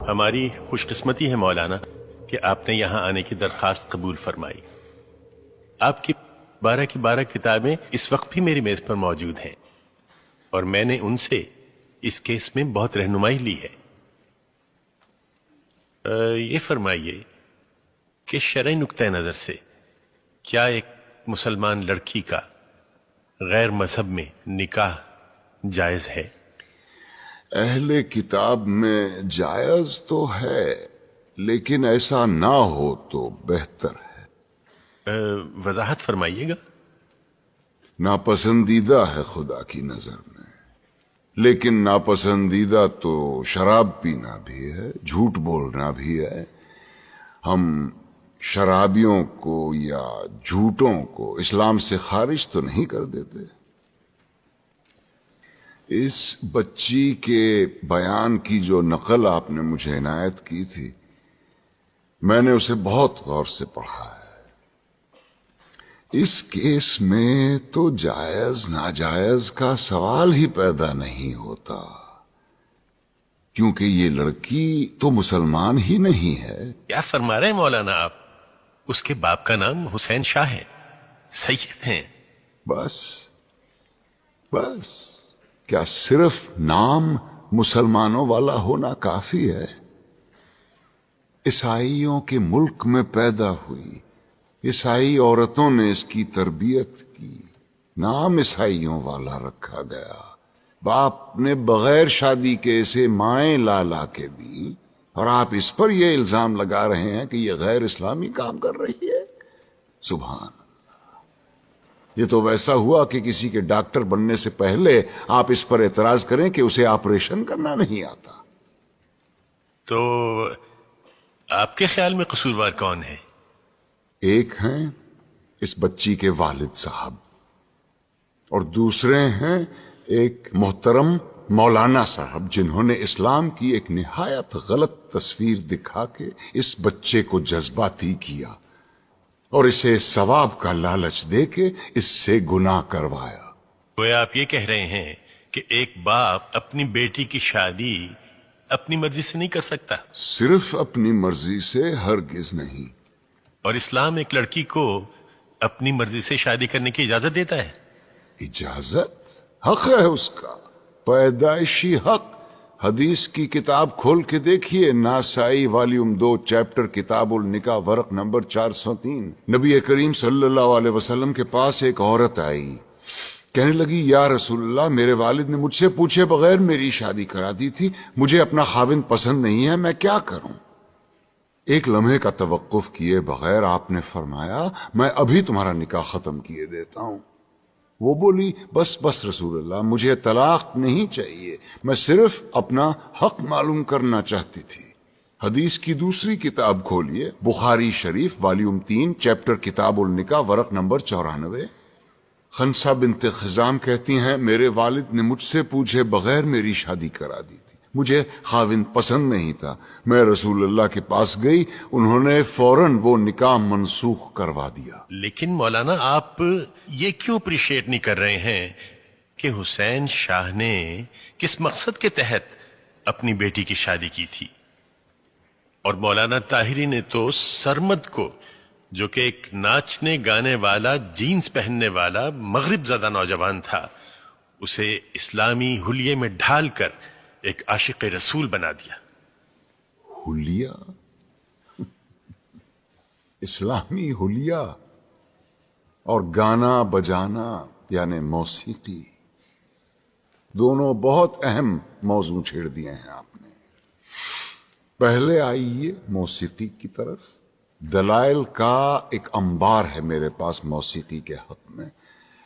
ہماری خوش قسمتی ہے مولانا کہ آپ نے یہاں آنے کی درخواست قبول فرمائی۔ آپ کی 12 کتابیں اس وقت بھی میری میز پر موجود ہیں اور میں نے ان سے اس کیس میں بہت رہنمائی لی ہے۔ یہ فرمائیے کہ شرعی نقطہ نظر سے کیا ایک مسلمان لڑکی کا غیر مذہب میں نکاح جائز ہے؟ اہل کتاب میں جائز تو ہے، لیکن ایسا نہ ہو تو بہتر ہے۔ وضاحت فرمائیے گا۔ ناپسندیدہ ہے خدا کی نظر میں، لیکن ناپسندیدہ تو شراب پینا بھی ہے، جھوٹ بولنا بھی ہے۔ ہم شرابیوں کو یا جھوٹوں کو اسلام سے خارج تو نہیں کر دیتے۔ اس بچی کے بیان کی جو نقل آپ نے مجھے عنایت کی تھی، میں نے اسے بہت غور سے پڑھا ہے۔ اس کیس میں تو جائز ناجائز کا سوال ہی پیدا نہیں ہوتا، کیونکہ یہ لڑکی تو مسلمان ہی نہیں ہے۔ کیا فرما رہے ہیں مولانا آپ؟ اس کے باپ کا نام حسین شاہ ہے، سید ہیں۔ بس کیا صرف نام مسلمانوں والا ہونا کافی ہے؟ عیسائیوں کے ملک میں پیدا ہوئی، عیسائی عورتوں نے اس کی تربیت کی، نام عیسائیوں والا رکھا گیا، باپ نے بغیر شادی کے اسے مائیں لا کے دی، اور آپ اس پر یہ الزام لگا رہے ہیں کہ یہ غیر اسلامی کام کر رہی ہے۔ سبحان اللہ! یہ تو ویسا ہوا کہ کسی کے ڈاکٹر بننے سے پہلے آپ اس پر اعتراض کریں کہ اسے آپریشن کرنا نہیں آتا۔ تو آپ کے خیال میں قصوروار کون ہے؟ ایک ہیں اس بچی کے والد صاحب، اور دوسرے ہیں ایک محترم مولانا صاحب، جنہوں نے اسلام کی ایک نہایت غلط تصویر دکھا کے اس بچے کو جذباتی کیا اور اسے ثواب کا لالچ دے کے اس سے گناہ کروایا۔ گویا آپ یہ کہہ رہے ہیں کہ ایک باپ اپنی بیٹی کی شادی اپنی مرضی سے نہیں کر سکتا؟ صرف اپنی مرضی سے ہرگز نہیں۔ اور اسلام ایک لڑکی کو اپنی مرضی سے شادی کرنے کی اجازت دیتا ہے؟ اجازت؟ حق ہے اس کا، پیدائشی حق۔ حدیث کی کتاب کھول کے دیکھیے، ناسائی والیوم 2 چیپٹر کتاب النکاح ورق نمبر 403۔ نبی کریم صلی اللہ علیہ وسلم کے پاس ایک عورت آئی، کہنے لگی یا رسول اللہ، میرے والد نے مجھ سے پوچھے بغیر میری شادی کرا دی تھی، مجھے اپنا خاوند پسند نہیں ہے، میں کیا کروں؟ ایک لمحے کا توقف کیے بغیر آپ نے فرمایا میں ابھی تمہارا نکاح ختم کیے دیتا ہوں۔ وہ بولی بس رسول اللہ، مجھے طلاق نہیں چاہیے، میں صرف اپنا حق معلوم کرنا چاہتی تھی۔ حدیث کی دوسری کتاب کھولیے، بخاری شریف والیوم 3 چیپٹر کتاب النکاح ورق نمبر 94۔ خنسا بنت خزام کہتی ہیں میرے والد نے مجھ سے پوچھے بغیر میری شادی کرا دی تھی، مجھے خاوند پسند نہیں تھا، میں رسول اللہ کے پاس گئی، انہوں نے فوراً وہ نکاح منسوخ کروا دیا۔ لیکن مولانا آپ یہ کیوں اپریشیٹ نہیں کر رہے ہیں کہ حسین شاہ نے کس مقصد کے تحت اپنی بیٹی کی شادی کی تھی؟ اور مولانا طاہری نے تو سرمد کو، جو کہ ایک ناچنے گانے والا، جینز پہننے والا مغرب زدہ نوجوان تھا، اسے اسلامی حلیے میں ڈھال کر ایک عاشق رسول بنا دیا۔ حلیہ؟ اسلامی حلیہ اور گانا بجانا یعنی موسیقی، دونوں بہت اہم موضوع چھیڑ دیے ہیں آپ نے۔ پہلے آئیے موسیقی کی طرف۔ دلائل کا ایک انبار ہے میرے پاس موسیقی کے حق میں،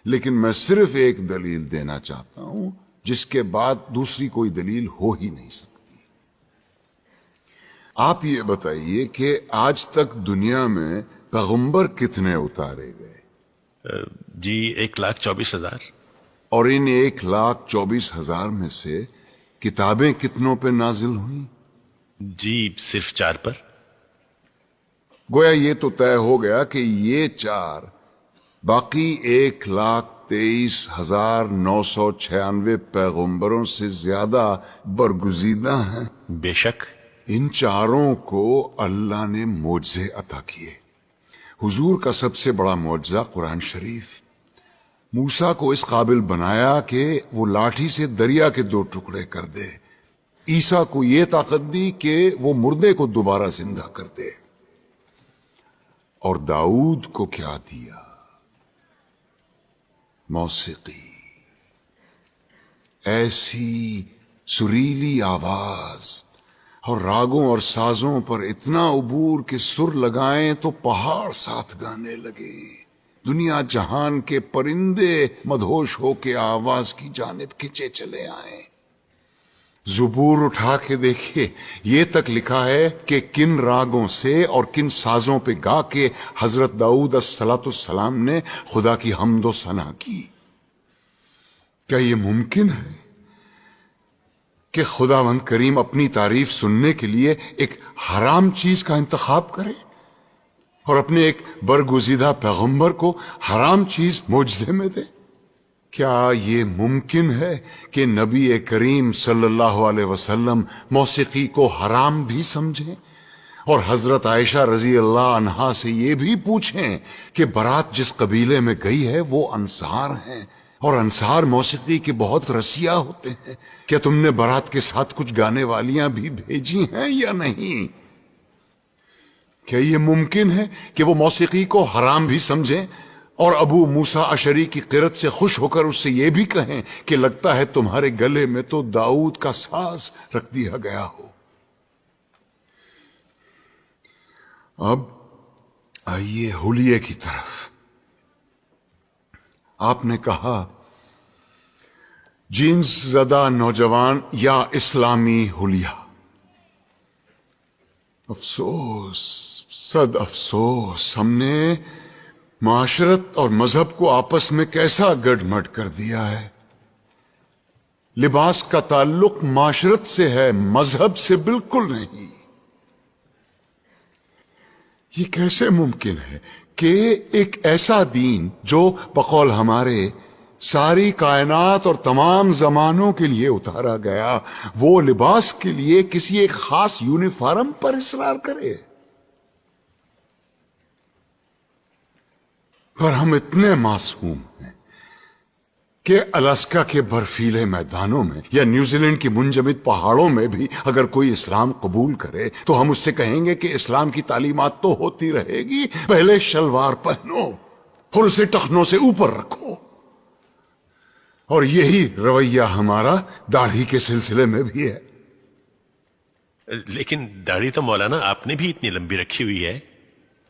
لیکن میں صرف ایک دلیل دینا چاہتا ہوں جس کے بعد دوسری کوئی دلیل ہو ہی نہیں سکتی۔ آپ یہ بتائیے کہ آج تک دنیا میں پیغمبر کتنے اتارے گئے؟ جی 1,24,000۔ اور ان 1,24,000 میں سے کتابیں کتنوں پہ نازل ہوئیں؟ جی صرف 4 پر۔ گویا یہ تو طے ہو گیا کہ یہ 4 باقی 1,23,996 پیغمبروں سے زیادہ برگزیدہ ہیں۔ بے شک ان چاروں کو اللہ نے معجزے عطا کیے. حضور کا سب سے بڑا معجزہ قرآن شریف. موسیٰ کو اس قابل بنایا کہ وہ لاٹھی سے دریا کے 2 ٹکڑے کر دے. عیسیٰ کو یہ طاقت دی کہ وہ مردے کو دوبارہ زندہ کر دے. اور داؤد کو کیا دیا؟ موسیقی. ایسی سریلی آواز اور راگوں اور سازوں پر اتنا عبور کہ سر لگائیں تو پہاڑ ساتھ گانے لگے. دنیا جہان کے پرندے مدہوش ہو کے آواز کی جانب کھنچے چلے آئیں. زبور اٹھا کے دیکھیے، یہ تک لکھا ہے کہ کن راگوں سے اور کن سازوں پہ گا کے حضرت داؤد الصلاۃ والسلام نے خدا کی حمد و ثنا کی. کیا یہ ممکن ہے کہ خداوند کریم اپنی تعریف سننے کے لیے ایک حرام چیز کا انتخاب کرے اور اپنے ایک برگزیدہ پیغمبر کو حرام چیز معجزے میں دے؟ کیا یہ ممکن ہے کہ نبی کریم صلی اللہ علیہ وسلم موسیقی کو حرام بھی سمجھیں اور حضرت عائشہ رضی اللہ عنہا سے یہ بھی پوچھیں کہ برات جس قبیلے میں گئی ہے وہ انصار ہیں اور انصار موسیقی کے بہت رسیا ہوتے ہیں، کیا تم نے برات کے ساتھ کچھ گانے والیاں بھی بھیجی ہیں یا نہیں؟ کیا یہ ممکن ہے کہ وہ موسیقی کو حرام بھی سمجھیں اور ابو موسیٰ اشعری کی قرت سے خوش ہو کر اس سے یہ بھی کہیں کہ لگتا ہے تمہارے گلے میں تو داؤد کا ساز رکھ دیا گیا ہو؟ اب آئیے حلیے کی طرف. آپ نے کہا جینس زدہ نوجوان یا اسلامی حلیہ. افسوس، صد افسوس، ہم نے معاشرت اور مذہب کو آپس میں کیسا گڈ مڈ کر دیا ہے. لباس کا تعلق معاشرت سے ہے، مذہب سے بالکل نہیں. یہ کیسے ممکن ہے کہ ایک ایسا دین جو بقول ہمارے ساری کائنات اور تمام زمانوں کے لیے اتارا گیا، وہ لباس کے لیے کسی ایک خاص یونیفارم پر اصرار کرے؟ پر ہم اتنے معصوم ہیں کہ الاسکا کے برفیلے میدانوں میں یا نیوزی لینڈ کی منجمد پہاڑوں میں بھی اگر کوئی اسلام قبول کرے تو ہم اس سے کہیں گے کہ اسلام کی تعلیمات تو ہوتی رہے گی، پہلے شلوار پہنو اور اسے ٹخنوں سے اوپر رکھو. اور یہی رویہ ہمارا داڑھی کے سلسلے میں بھی ہے. لیکن داڑھی تو مولانا آپ نے بھی اتنی لمبی رکھی ہوئی ہے.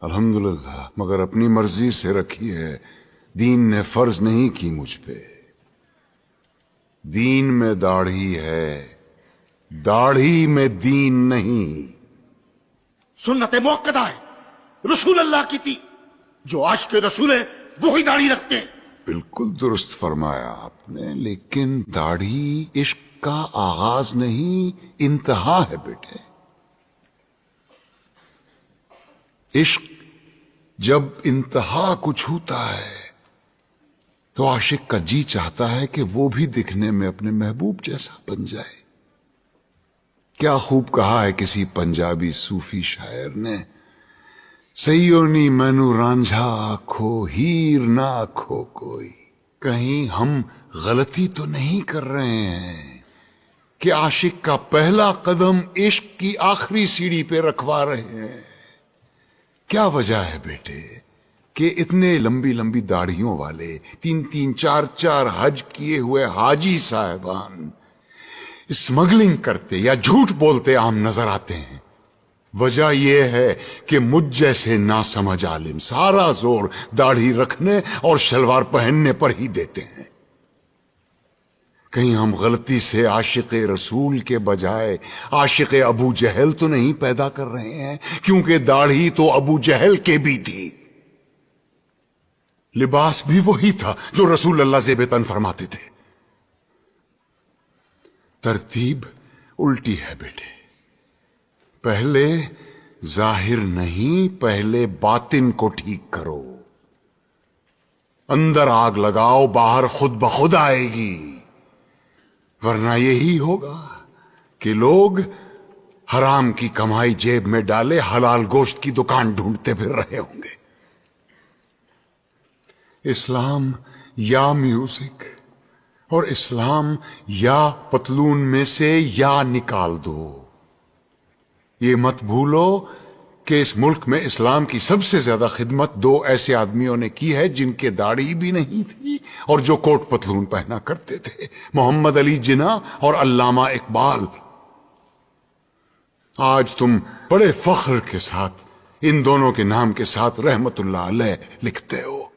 الحمدللہ، مگر اپنی مرضی سے رکھی ہے. دین نے فرض نہیں کی مجھ پہ. دین میں داڑھی ہے، داڑھی میں دین نہیں. سنت موقدہ ہے، رسول اللہ کی تھی. جو عاشق رسول ہے وہی داڑھی رکھتے ہیں. بالکل درست فرمایا آپ نے، لیکن داڑھی عشق کا آغاز نہیں، انتہا ہے بیٹے. عشق جب انتہا کو چھوتا ہے تو عاشق کا جی چاہتا ہے کہ وہ بھی دکھنے میں اپنے محبوب جیسا بن جائے. کیا خوب کہا ہے کسی پنجابی صوفی شاعر نے، سیونی مینو رانجھا آکھو ہیر نہ آکھو کوئی. کہیں ہم غلطی تو نہیں کر رہے ہیں کہ عاشق کا پہلا قدم عشق کی آخری سیڑھی پہ رکھوا رہے ہیں؟ کیا وجہ ہے بیٹے کہ اتنے لمبی لمبی داڑھیوں والے 3-3 4-4 حج کیے ہوئے حاجی صاحبان اسمگلنگ کرتے یا جھوٹ بولتے عام نظر آتے ہیں؟ وجہ یہ ہے کہ مجھ جیسے ناسمجھ عالم سارا زور داڑھی رکھنے اور شلوار پہننے پر ہی دیتے ہیں. کہیں ہم غلطی سے عاشق رسول کے بجائے عاشق ابو جہل تو نہیں پیدا کر رہے ہیں؟ کیونکہ داڑھی تو ابو جہل کے بھی تھی، لباس بھی وہی تھا جو رسول اللہ زیب تن فرماتے تھے. ترتیب الٹی ہے بیٹے. پہلے ظاہر نہیں، پہلے باطن کو ٹھیک کرو. اندر آگ لگاؤ، باہر خود بخود آئے گی. ورنہ یہی ہوگا کہ لوگ حرام کی کمائی جیب میں ڈالے حلال گوشت کی دکان ڈھونڈتے پھر رہے ہوں گے۔ اسلام یا میوزک اور اسلام یا پتلون میں سے یا نکال دو۔ یہ مت بھولو کہ اس ملک میں اسلام کی سب سے زیادہ خدمت دو ایسے آدمیوں نے کی ہے جن کے داڑھی بھی نہیں تھی اور جو کوٹ پتلون پہنا کرتے تھے، محمد علی جناح اور علامہ اقبال۔ آج تم بڑے فخر کے ساتھ ان دونوں کے نام کے ساتھ رحمت اللہ علیہ لکھتے ہو۔